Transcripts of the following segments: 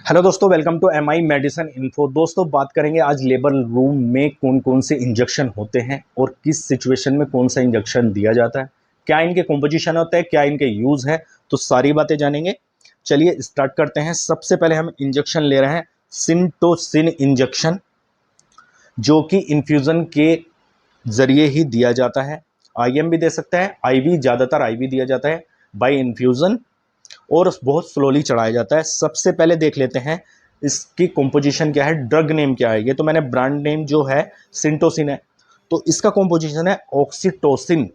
Hello दोस्तों, welcome to M I Medicine Info. दोस्तों, बात करेंगे आज लेबर रूम में कौन कौन से इंजेक्शन होते हैं और किस सिचुएशन में कौन सा इंजेक्शन दिया जाता है, क्या इनके कॉम्पोजिशन होता है, क्या इनके यूज़ है, तो सारी बातें जानेंगे। चलिए स्टार्ट करते हैं। सबसे पहले हम इंजेक्शन ले रहे हैं सिंटोसिन इंजेक्शन, जो कि इन्फ्यूज़न के ज़रिए ही दिया जाता है। आईएम भी दे सकता है, आईवी, ज़्यादातर आईवी दिया जाता है बाई इन्फ्यूज़न, और बहुत स्लोली चढ़ाया जाता है। सबसे पहले देख लेते हैं इसकी कॉम्पोजिशन क्या है, ड्रग नेम क्या है। ये तो मैंने ब्रांड नेम जो है सिंटोसिन है, तो इसका कॉम्पोजिशन है ऑक्सीटोसिन।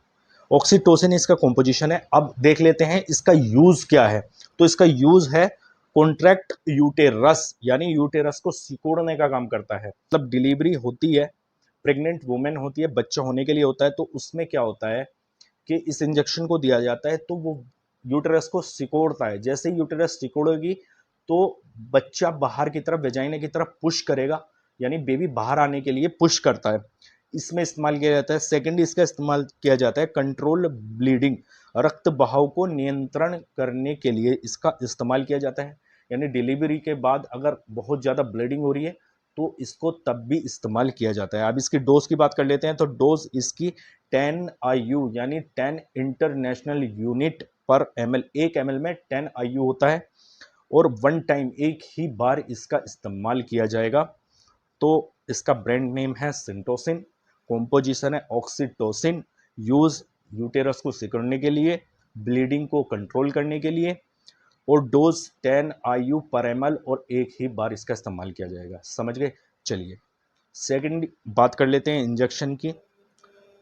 ऑक्सीटोसिन इसका कॉम्पोजिशन है। अब देख लेते हैं इसका यूज क्या है। तो इसका यूज है कॉन्ट्रैक्ट यूटेरस, यानी यूटेरस को सिकोड़ने का काम करता है। मतलब डिलीवरी होती है, प्रेग्नेंट वुमेन होती है, बच्चा होने के लिए होता है, तो उसमें क्या होता है कि इस इंजेक्शन को दिया जाता है तो वो यूटेरस को सिकोड़ता है। जैसे ही यूटेरस सिकोड़ेगी तो बच्चा बाहर की तरफ, वेजाइना की तरफ पुश करेगा, यानी बेबी बाहर आने के लिए पुश करता है। इसमें इस्तेमाल किया जाता है। सेकेंड, इसका इस्तेमाल किया जाता है कंट्रोल ब्लीडिंग, रक्त बहाव को नियंत्रण करने के लिए इसका इस्तेमाल किया जाता है। यानी डिलीवरी के बाद अगर बहुत ज़्यादा ब्लीडिंग हो रही है तो इसको तब भी इस्तेमाल किया जाता है। अब इसकी डोज की बात कर लेते हैं। तो डोज इसकी 10 IU यानी 10 इंटरनेशनल यूनिट पर ml, 1 ml में 10 IU होता है, और वन टाइम, एक ही बार इसका इस्तेमाल किया जाएगा। तो इसका ब्रांड नेम है सिंटोसिन, कॉम्पोजिशन है ऑक्सीटोसिन, यूज यूटेरस को सिकुड़ने के लिए, ब्लीडिंग को कंट्रोल करने के लिए, और डोज 10 IU पर ml, और एक ही बार इसका इस्तेमाल किया जाएगा। समझ गए। चलिए सेकंड बात कर लेते हैं इंजेक्शन की।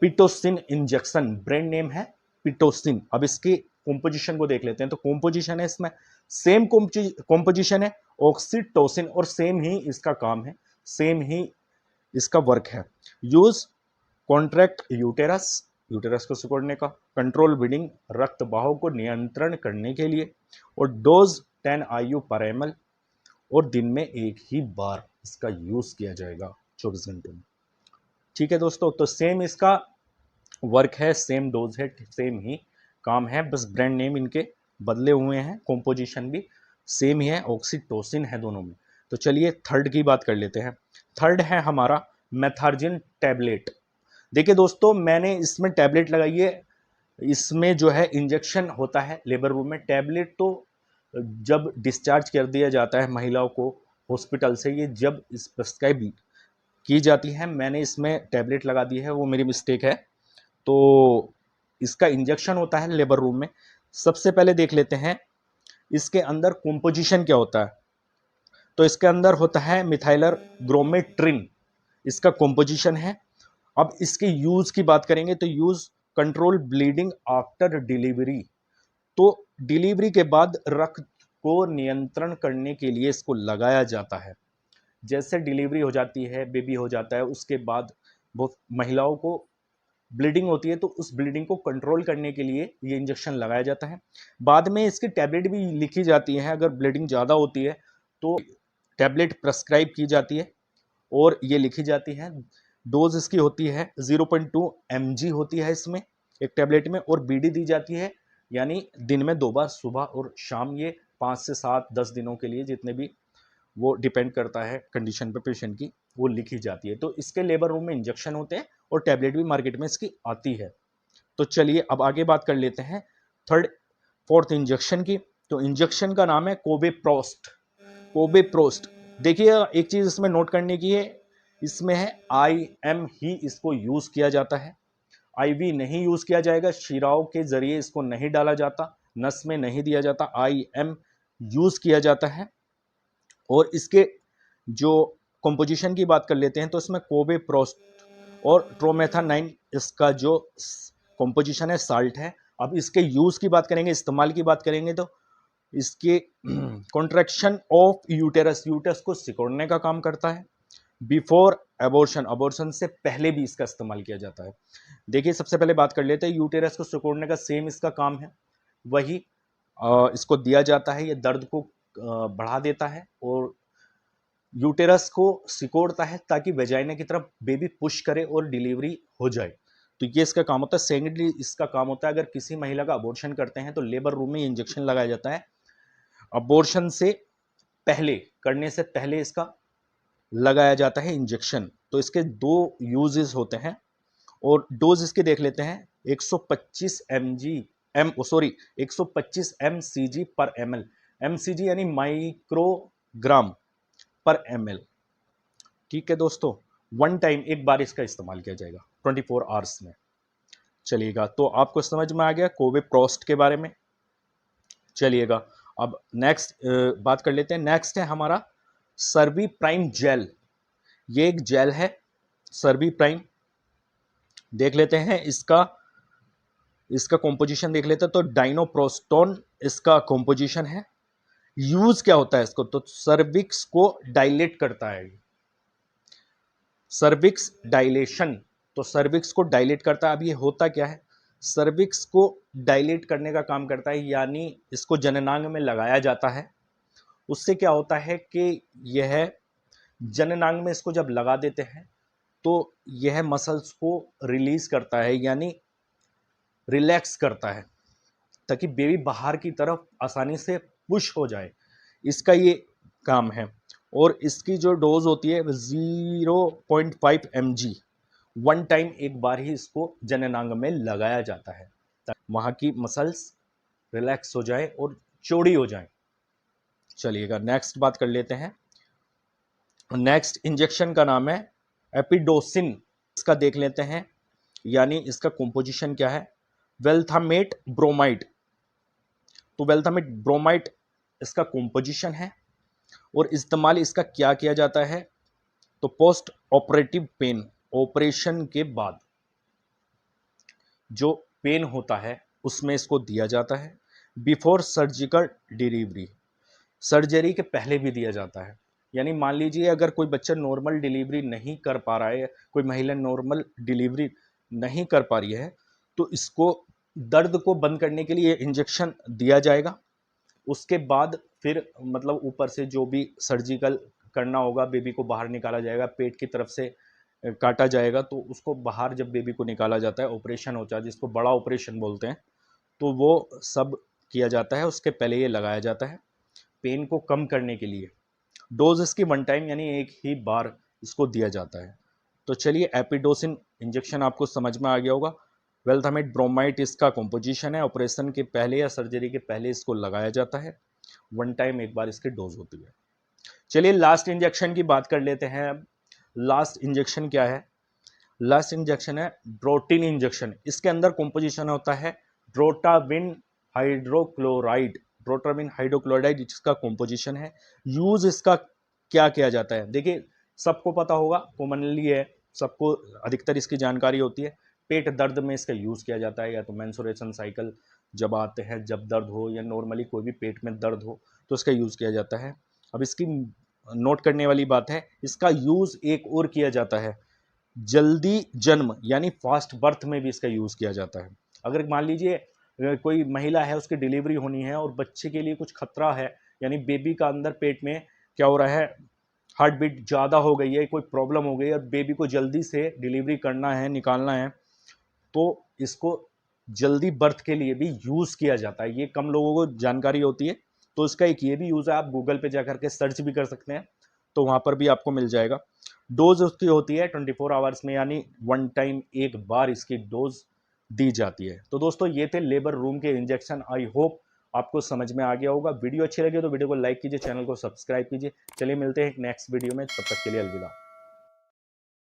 पिटोसिन इंजेक्शन, ब्रांड नेम है पिटोसिन। अब इसकी कॉम्पोजिशन को देख लेते हैं। तो कॉम्पोजिशन है इसमें सेम कॉम्पोजिशन है ऑक्सीटोसिन, और सेम ही इसका काम है, सेम ही इसका वर्क है। यूज कॉन्ट्रैक्ट यूटेरस, यूटेरस को सिकोड़ने का, कंट्रोल ब्लीडिंग, रक्त बहाव को नियंत्रण करने के लिए, और डोज 10 IU पर ml, और दिन में एक ही बार इसका यूज किया जाएगा 24 घंटे में। ठीक है दोस्तों, तो सेम इसका वर्क है, सेम डोज है, सेम ही काम है, बस ब्रांड नेम इनके बदले हुए हैं, कॉम्पोजिशन भी सेम ही है, ऑक्सीटोसिन है दोनों में। तो चलिए थर्ड की बात कर लेते हैं। थर्ड है हमारा मेथार्जिन टैबलेट। देखिए दोस्तों, मैंने इसमें टैबलेट लगाई है। इसमें जो है इंजेक्शन होता है लेबर रूम में। टैबलेट तो जब डिस्चार्ज कर दिया जाता है महिलाओं को हॉस्पिटल से, ये जब इस प्रिस्क्राइब की जाती है, मैंने इसमें टैबलेट लगा दी है, वो मेरी मिस्टेक है। तो इसका इंजेक्शन होता है लेबर रूम में। सबसे पहले देख लेते हैं इसके अंदर कॉम्पोजिशन क्या होता है। तो इसके अंदर होता है मिथाइलर ग्रोमेट्रिन, इसका कॉम्पोजिशन है। अब इसके यूज की बात करेंगे तो use control bleeding after delivery. तो डिलीवरी के बाद रक्त को नियंत्रण करने के लिए इसको लगाया जाता है। जैसे डिलीवरी हो जाती है, बेबी हो जाता है, उसके बाद बहुत महिलाओं को ब्लीडिंग होती है, तो उस ब्लीडिंग को कंट्रोल करने के लिए ये इंजेक्शन लगाया जाता है। बाद में इसकी टैबलेट भी लिखी जाती है। अगर ब्लीडिंग ज़्यादा होती है तो टैबलेट प्रेस्क्राइब की जाती है और ये लिखी जाती है। डोज इसकी होती है 0.2 mg होती है इसमें एक टैबलेट में, और बीडी दी जाती है, यानी दिन में 2 बार, सुबह और शाम। ये 5 से 7 10 दिनों के लिए, जितने भी, वो डिपेंड करता है कंडीशन पे पेशेंट की, वो लिखी जाती है। तो इसके लेबर रूम में इंजेक्शन होते हैं और टैबलेट भी मार्केट में इसकी आती है। तो चलिए अब आगे बात कर लेते हैं थर्ड फोर्थ इंजेक्शन की। तो इंजेक्शन का नाम है कोबेप्रोस्ट। कोबेप्रोस्ट, देखिए एक चीज इसमें नोट करने की है, इसमें है IM ही इसको यूज किया जाता है, IV नहीं यूज किया जाएगा। शिराओं के जरिए इसको नहीं डाला जाता, नस में नहीं दिया जाता, IM यूज किया जाता है। और इसके जो कंपोजिशन की बात कर लेते हैं तो इसमें कोबेप्रोस्ट और ट्रोमेथानाइन, इसका जो कंपोजिशन है साल्ट है। अब इसके यूज की बात करेंगे, इस्तेमाल की बात करेंगे, तो इसके कॉन्ट्रैक्शन ऑफ यूटेरस, यूटेरस को सिकोड़ने का काम करता है। बिफोर एबॉर्शन, अबॉर्शन से पहले भी इसका इस्तेमाल किया जाता है। देखिए सबसे पहले बात कर लेते हैं यूटेरस को सिकोड़ने का, सेम इसका काम है, वही इसको दिया जाता है। ये दर्द को बढ़ा देता है और यूटेरस को सिकोड़ता है ताकि वेजाइना की तरफ बेबी पुश करे और डिलीवरी हो जाए। तो ये इसका काम होता है। सेकेंडली इसका काम होता है, अगर किसी महिला का अबॉर्शन करते हैं तो लेबर रूम में इंजेक्शन लगाया जाता है। अबॉर्शन से पहले, करने से पहले इसका लगाया जाता है इंजेक्शन। तो इसके दो यूजेस होते हैं और डोज इसके देख लेते हैं। 125 125 mcg पर ml, mcg यानी माइक्रोग्राम पर ml। ठीक है दोस्तों, वन टाइम, एक बार इसका इस्तेमाल किया जाएगा 24 आवर्स में। चलिएगा, तो आपको समझ में आ गया कोविप्रोस्ट के बारे में। चलिएगा, अब नेक्स्ट बात कर लेते हैं। नेक्स्ट है हमारा सर्बी प्राइम जेल। ये एक जेल है सर्बी प्राइम, देख लेते हैं इसका कॉम्पोजिशन देख लेते हैं। तो डाइनोप्रोस्टोन इसका कॉम्पोजिशन है। यूज क्या होता है इसको, तो सर्विक्स को डायलेट करता है, सर्विक्स डायलेशन। तो सर्विक्स को डायलेट करता है। अब ये होता क्या है, सर्विक्स को डायलेट करने का काम करता है, यानी इसको जननांग में लगाया जाता है। उससे क्या होता है कि यह जननांग में इसको जब लगा देते हैं तो यह मसल्स को रिलीज करता है, यानी रिलैक्स करता है, ताकि बेबी बाहर की तरफ आसानी से पुश हो जाए। इसका ये काम है। और इसकी जो डोज होती है 0.5 mg, वन टाइम, एक बार ही इसको जननांग में लगाया जाता है ताकि वहाँ की मसल्स रिलैक्स हो जाए और चौड़ी हो जाए। चलिएगा, नेक्स्ट बात कर लेते हैं। नेक्स्ट इंजेक्शन का नाम है एपिडोसिन। इसका देख लेते हैं, यानी इसका कॉम्पोजिशन क्या है। वेल्थामेट ब्रोमाइड। तो वेल्थामेट ब्रोमाइड इसका कॉम्पोजिशन है और इस्तेमाल इसका क्या किया जाता है, तो पोस्ट ऑपरेटिव पेन, ऑपरेशन के बाद जो पेन होता है उसमें इसको दिया जाता है। बिफोर सर्जिकल डिलीवरी, सर्जरी के पहले भी दिया जाता है। यानी मान लीजिए अगर कोई बच्चा नॉर्मल डिलीवरी नहीं कर पा रहा है, कोई महिला नॉर्मल डिलीवरी नहीं कर पा रही है, तो इसको दर्द को बंद करने के लिए इंजेक्शन दिया जाएगा। उसके बाद फिर मतलब ऊपर से जो भी सर्जिकल करना होगा, बेबी को बाहर निकाला जाएगा, पेट की तरफ से काटा जाएगा, तो उसको बाहर जब बेबी को निकाला जाता है, ऑपरेशन होता है जिसको बड़ा ऑपरेशन बोलते हैं, तो वो सब किया जाता है। उसके पहले ये लगाया जाता है पेन को कम करने के लिए। डोज इसकी वन टाइम, यानी एक ही बार इसको दिया जाता है। तो चलिए, एपिडोसिन इंजेक्शन आपको समझ में आ गया होगा। वेल्थामेट ब्रोमाइड इसका कॉम्पोजिशन है। ऑपरेशन के पहले या सर्जरी के पहले इसको लगाया जाता है, वन टाइम एक बार इसकी डोज होती है। चलिए, लास्ट इंजेक्शन की बात कर लेते हैं। लास्ट इंजेक्शन क्या है, लास्ट इंजेक्शन है ड्रोटिन इंजेक्शन। इसके अंदर कॉम्पोजिशन होता है ड्रोटाविन हाइड्रोक्लोराइड, ड्रोटाविन हाइड्रोक्लोराइड इसका कॉम्पोजिशन है। यूज इसका क्या किया जाता है, देखिए सबको पता होगा, कॉमनली है, सबको अधिकतर इसकी जानकारी होती है। पेट दर्द में इसका यूज किया जाता है, या तो मेंस्ट्रुएशन साइकिल जब आते हैं, जब दर्द हो, या नॉर्मली कोई भी पेट में दर्द हो तो इसका यूज किया जाता है। अब इसकी नोट करने वाली बात है, इसका यूज एक और किया जाता है, जल्दी जन्म यानी फास्ट बर्थ में भी इसका यूज किया जाता है। अगर मान लीजिए कोई महिला है, उसकी डिलीवरी होनी है और बच्चे के लिए कुछ खतरा है, यानी बेबी का अंदर पेट में क्या हो रहा है, हार्ट बीट ज़्यादा हो गई है, कोई प्रॉब्लम हो गई है और बेबी को जल्दी से डिलीवरी करना है, निकालना है, तो इसको जल्दी बर्थ के लिए भी यूज़ किया जाता है। ये कम लोगों को जानकारी होती है, तो इसका एक ये भी यूज़ है। आप गूगल पे जाकर के सर्च भी कर सकते हैं, तो वहाँ पर भी आपको मिल जाएगा। डोज उसकी होती है 24 आवर्स में, यानी वन टाइम एक बार इसकी डोज दी जाती है। तो दोस्तों, ये थे लेबर रूम के इंजेक्शन। आई होप आपको समझ में आ गया होगा। वीडियो अच्छी लगी तो वीडियो को लाइक कीजिए, चैनल को सब्सक्राइब कीजिए। चलिए मिलते हैं एक नेक्स्ट वीडियो में, तब तक के लिए अलविदा।